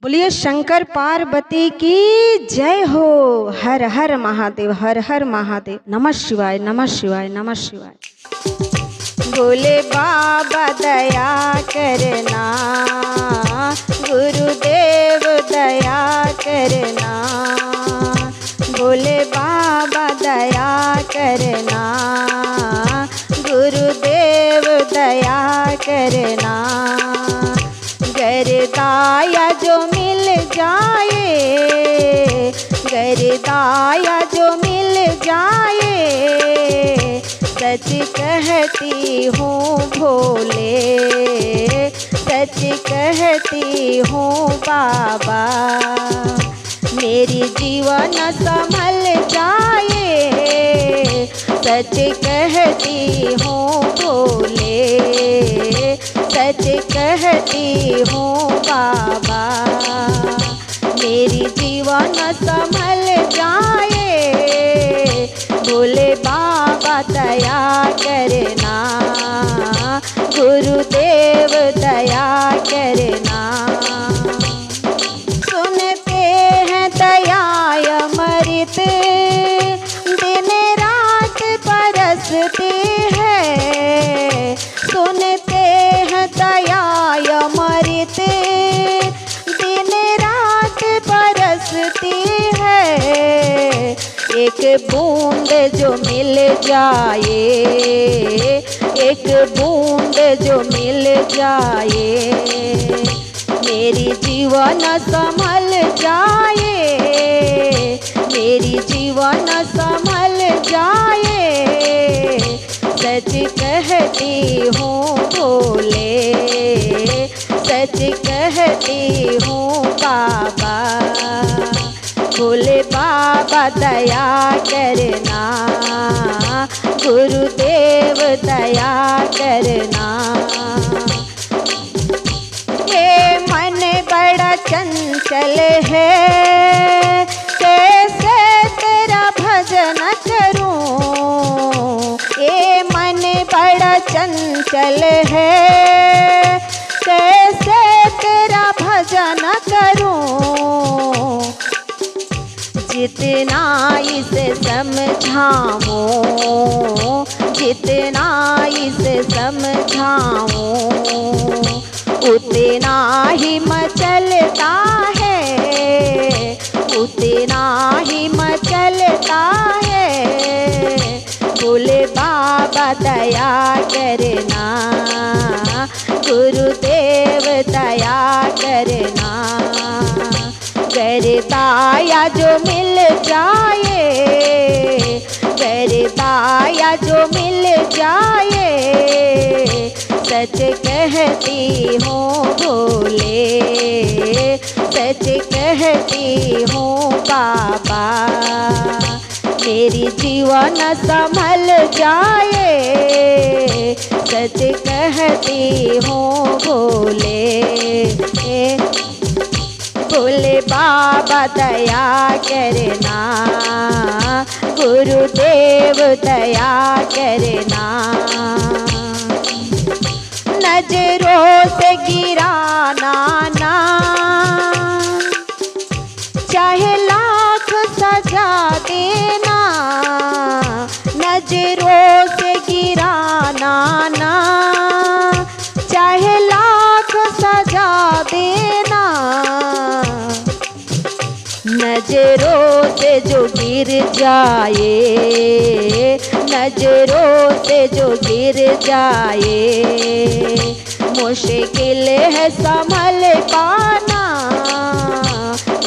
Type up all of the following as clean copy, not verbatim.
बोलिए शंकर पार्वती की जय हो। हर हर महादेव, हर हर महादेव। नमः शिवाय, नमः शिवाय, नमः शिवाय। भोले बाबा दया करना, गुरुदेव दया करना। भोले बाबा दया करना, गुरुदेव दया करना। गरदाया जो मिल जाए, गरदाया जो मिल जाए, सच कहती हूँ भोले, सच कहती हूँ बाबा। मेरी जीवन संभल जाए, सच कहती हूँ भोले, सच कहती हूँ बाबा। मेरी जीवन संभल जाए, भोले बाबा दया करना, गुरुदेव दया करना। सुनते हैं दया अमृत, दिन रात बरसते हैं। सुनते हैं दया अमृत, दिन रात बरसती है। एक बूंद जो मिल जाए, एक बूंद जो मिल जाए, मेरी जीवन संभल जाए, मेरी जीवन संभल जाए। सच कहती हूँ भोले, सच कहती हूँ बाबा। भोले बाबा दया करना, गुरुदेव दया करना। ये मन बड़ा चंचल है, कैसे तेरा भजन करूं। ये मन बड़ा चंचल है, कैसे तेरा भजन करूं। जितना इसे समझाऊं, जितना इसे समझाऊं, उतना ही मचलता है, उतना ही मचलता है। भोले बाबा दया करना, गुरुदेव दया करना। गरदाया जो मिल जाए, गरदाया जो मिल जाए, सच कहती हूँ भोले, सच कहती हूँ बाबा। मेरी जीवन संभल जाए, सच कहती हूँ भोले। भोले बाबा दया करना, गुरुदेव दया करना। नजरों से गिराना ना, चाहे लाख सजा देना। नजरों से गिराना ना, चाहे लाख सजा देना। नजरों से जो गिर जाए, नजरों से जो गिर जाए, मुश्किल है संभल पाना,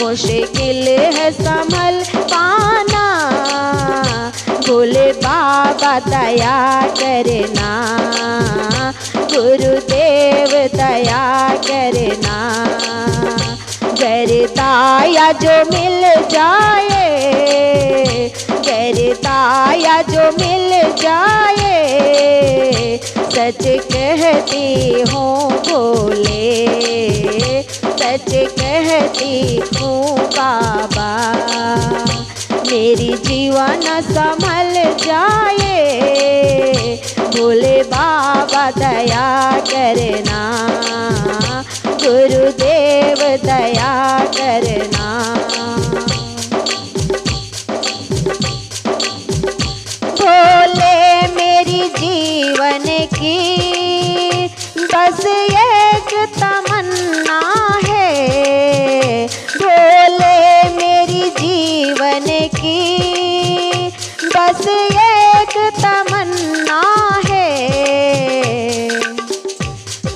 मुश्किल है संभल पाना। भोले बाबा दया करना, गुरुदेव दया करना। गरदाया जो मिल जाए, गरदाया जो मिल जाए, सच कहती हूँ भोले, सच कहती हूँ बाबा। मेरी जीवन संभल जाए, भोले बाबा दया करना, गुरुदेव दया करना। भोले मेरी जीवन की बस एक तमन्ना है, भोले मेरी जीवन की बस एक तमन्ना है।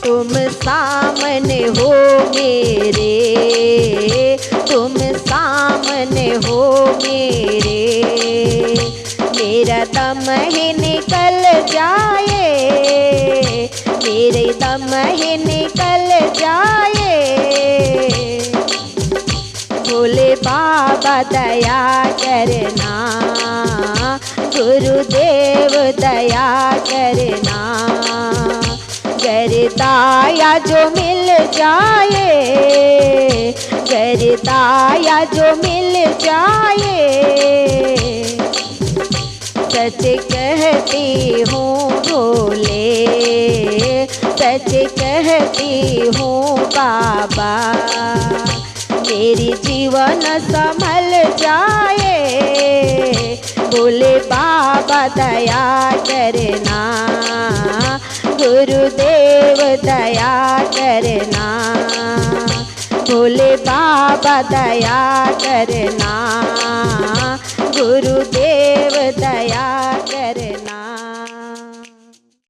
तुम सामने हो मेरे, तुम सामने हो मेरे, मेरा दम ही निकल जाए, मेरे दम ही निकल जाए। भोले बाबा दया करना, गुरुदेव दया करना। गरदाया जो मिल जाए, गरदाया जो मिल जाए। सच कहती हूँ भोले, सच कहती हूँ बाबा, मेरी जीवन संभल जाए। भोले बाबा दया करना, गुरुदेव दया करना। भोले बाबा दया करना, गुरुदेव दया करना।